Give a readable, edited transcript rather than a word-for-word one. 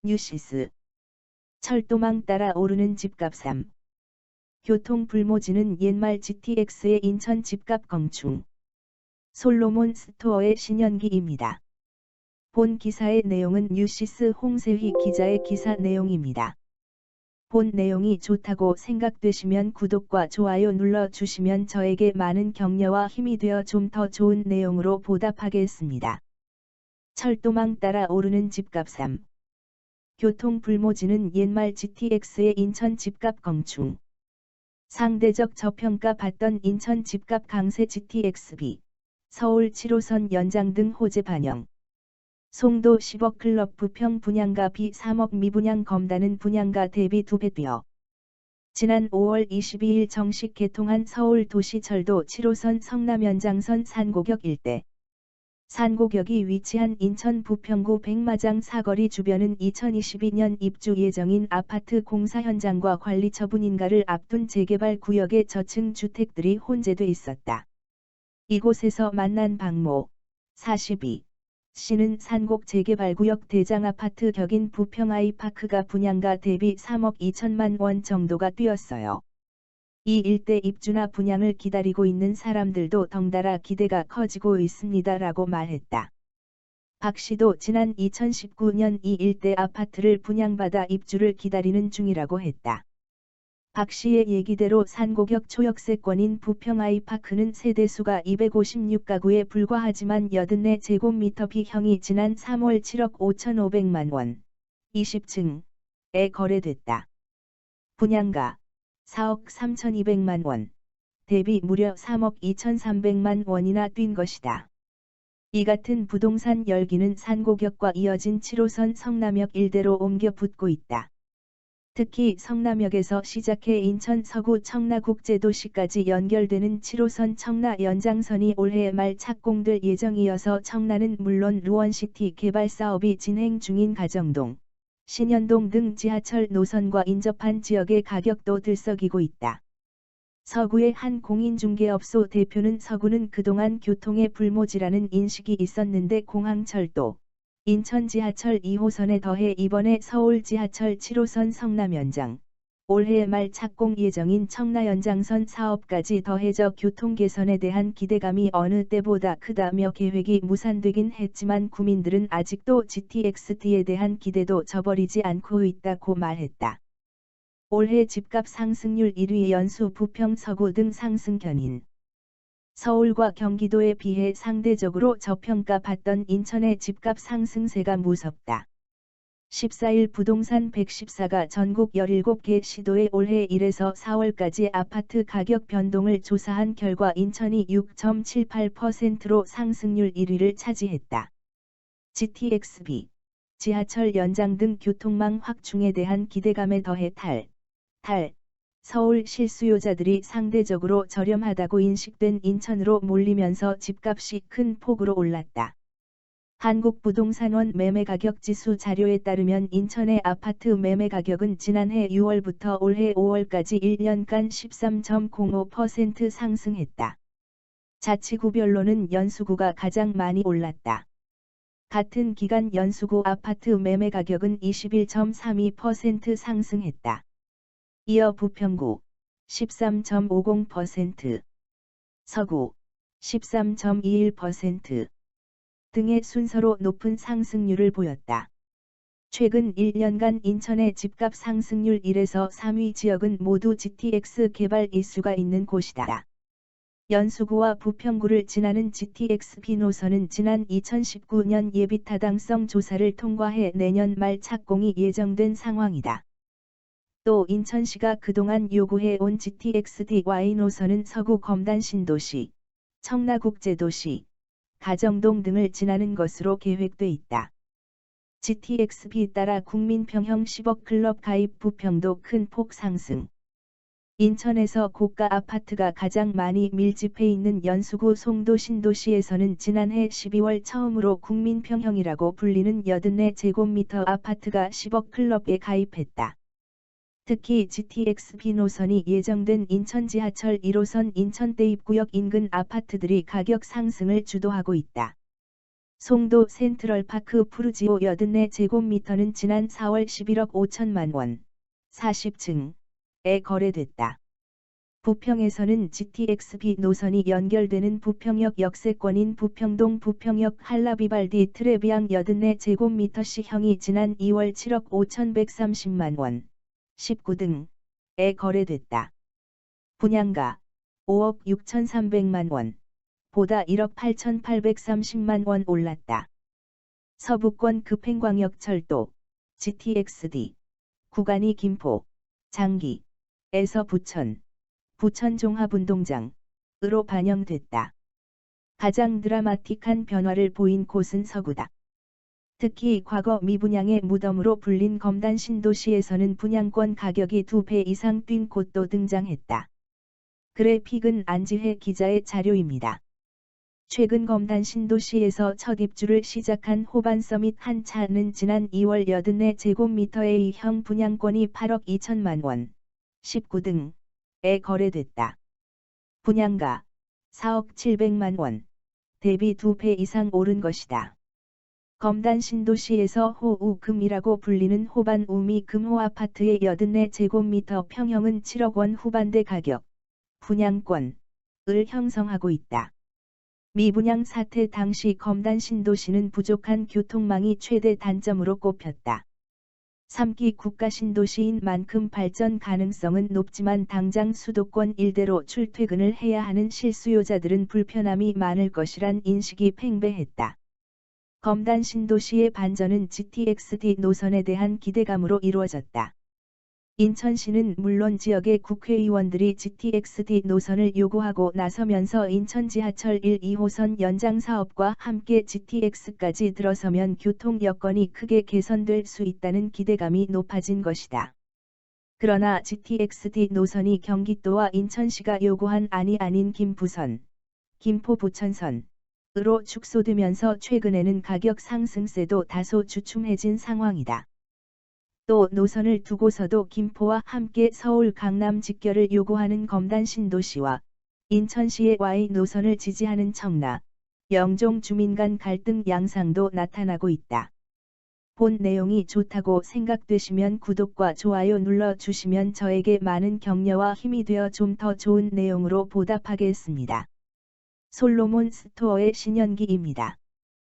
뉴시스. 철도망 따라 오르는 집값 3. 교통 불모지는 옛말 GTX의 인천 집값 걱충. 솔로몬 스토어의 신현기입니다. 본 기사의 내용은 뉴시스 홍세휘 기자의 기사 내용입니다. 본 내용이 좋다고 생각되시면 구독과 좋아요 눌러주시면 저에게 많은 격려와 힘이 되어 좀 더 좋은 내용으로 보답하겠습니다. 철도망 따라 오르는 집값 3. 교통 불모지는 옛말 GTX의 인천 집값 걱충. 상대적 저평가 받던 인천 집값 강세 GTX-B, 서울 7호선 연장 등 호재 반영. 송도 10억 클럽 부평 분양가 비 3억 미분양 검다는 분양가 대비 2배 뛰어. 지난 5월 22일 정식 개통한 서울 도시철도 7호선 성남 연장선 산고격 일대. 산고격이 위치한 인천 부평구 백마장 사거리 주변은 2022년 입주 예정인 아파트 공사 현장과 관리 처분 인가를 앞둔 재개발 구역의 저층 주택들이 혼재돼 있었다. 이곳에서 만난 박모, 42. 씨는 산곡 재개발구역 대장 아파트 격인 부평 아이파크가 분양가 대비 3억 2천만 원 정도가 뛰었어요. 이 일대 입주나 분양을 기다리고 있는 사람들도 덩달아 기대가 커지고 있습니다라고 말했다. 박 씨도 지난 2019년 이 일대 아파트를 분양받아 입주를 기다리는 중이라고 했다. 박 씨의 얘기대로 산고격 초역세권인 부평 아이파크는 세대수가 256가구에 불과하지만 84제곱미터 B형이 지난 3월 7억 5,500만 원, 20층에 거래됐다. 분양가 4억 3,200만 원, 대비 무려 3억 2,300만 원이나 뛴 것이다. 이 같은 부동산 열기는 산고격과 이어진 7호선 성남역 일대로 옮겨 붙고 있다. 특히 성남역에서 시작해 인천 서구 청라국제도시까지 연결되는 7호선 청라 연장선이 올해 말 착공될 예정이어서 청라는 물론 루원시티 개발 사업이 진행 중인 가정동, 신현동 등 지하철 노선과 인접한 지역의 가격도 들썩이고 있다. 서구의 한 공인중개업소 대표는 서구는 그동안 교통의 불모지라는 인식이 있었는데 공항철도, 인천 지하철 2호선에 더해 이번에 서울 지하철 7호선 성남 연장, 올해 말 착공 예정인 청라 연장선 사업까지 더해져 교통 개선에 대한 기대감이 어느 때보다 크다며 계획이 무산되긴 했지만 구민들은 아직도 GTX-D에 대한 기대도 저버리지 않고 있다고 말했다. 올해 집값 상승률 1위 연수 부평 서구 등 상승 견인. 서울과 경기도에 비해 상대적으로 저평가 받던 인천의 집값 상승세가 무섭다. 14일 부동산 114가 전국 17개 시도에 올해 1에서 4월까지 아파트 가격 변동을 조사한 결과 인천이 6.78%로 상승률 1위를 차지했다. GTX-B, 지하철 연장 등 교통망 확충에 대한 기대감에 더해 서울 실수요자들이 상대적으로 저렴하다고 인식된 인천으로 몰리면서 집값이 큰 폭으로 올랐다. 한국부동산원 매매가격지수 자료에 따르면 인천의 아파트 매매가격은 지난해 6월부터 올해 5월까지 1년간 13.05% 상승했다. 자치구별로는 연수구가 가장 많이 올랐다. 같은 기간 연수구 아파트 매매가격은 21.32% 상승했다. 이어 부평구 13.50%, 서구 13.21% 등의 순서로 높은 상승률을 보였다. 최근 1년간 인천의 집값 상승률 1에서 3위 지역은 모두 GTX 개발 이슈가 있는 곳이다. 연수구와 부평구를 지나는 GTX-B 노선은 지난 2019년 예비타당성 조사를 통과해 내년 말 착공이 예정된 상황이다. 또 인천시가 그동안 요구해온 GTX-DY 노선은 서구 검단 신도시, 청라국제도시, 가정동 등을 지나는 것으로 계획돼 있다. GTX-B 따라 국민평형 10억 클럽 가입 부평도 큰 폭 상승. 인천에서 고가 아파트가 가장 많이 밀집해 있는 연수구 송도 신도시에서는 지난해 12월 처음으로 국민평형이라고 불리는 84제곱미터 아파트가 10억 클럽에 가입했다. 특히 GTX-B 노선이 예정된 인천 지하철 1호선 인천 대입구역 인근 아파트들이 가격 상승을 주도하고 있다. 송도 센트럴파크 푸르지오 84제곱미터는 지난 4월 11억 5천만 원, 40층에 거래됐다. 부평에서는 GTX-B 노선이 연결되는 부평역 역세권인 부평동 부평역 할라비발디 트레비앙 84제곱미터시형이 지난 2월 7억 5,130만 원, 19등에 거래됐다. 분양가 5억 6,300만 원, 보다 1억 8,830만 원 올랐다. 서부권 급행광역철도 GTX-D 구간이 김포, 장기에서 부천, 부천 종합운동장으로 반영됐다. 가장 드라마틱한 변화를 보인 곳은 서구다. 특히 과거 미분양의 무덤으로 불린 검단 신도시에서는 분양권 가격이 2배 이상 뛴 곳도 등장했다. 그래픽은 안지혜 기자의 자료입니다. 최근 검단 신도시에서 첫 입주를 시작한 호반서밋 한 차는 지난 2월 84제곱미터의 A형 분양권이 8억 2천만 원, 19등에 거래됐다. 분양가 4억 700만 원, 대비 2배 이상 오른 것이다. 검단 신도시에서 호우금이라고 불리는 호반 우미 금호 아파트의 84제곱미터 평형은 7억 원 후반대 가격, 분양권을 형성하고 있다. 미분양 사태 당시 검단 신도시는 부족한 교통망이 최대 단점으로 꼽혔다. 3기 국가 신도시인 만큼 발전 가능성은 높지만 당장 수도권 일대로 출퇴근을 해야 하는 실수요자들은 불편함이 많을 것이란 인식이 팽배했다. 검단 신도시의 반전은 GTX-D 노선에 대한 기대감으로 이루어졌다. 인천시는 물론 지역의 국회의원들이 GTX-D 노선을 요구하고 나서면서 인천 지하철 1, 2호선 연장 사업과 함께 GTX까지 들어서면 교통 여건이 크게 개선될 수 있다는 기대감이 높아진 것이다. 그러나 GTX-D 노선이 경기도와 인천시가 요구한 안이 아닌 김부선, 김포-부천선으로 축소되면서 최근에는 가격 상승세도 다소 주춤해진 상황이다. 또 노선을 두고서도 김포와 함께 서울 강남 직결을 요구하는 검단 신도시와 인천시의 Y 노선을 지지하는 청라, 영종 주민 간 갈등 양상도 나타나고 있다. 본 내용이 좋다고 생각되시면 구독과 좋아요 눌러주시면 저에게 많은 격려와 힘이 되어 좀 더 좋은 내용으로 보답하겠습니다. 솔로몬 스토어의 신현기입니다.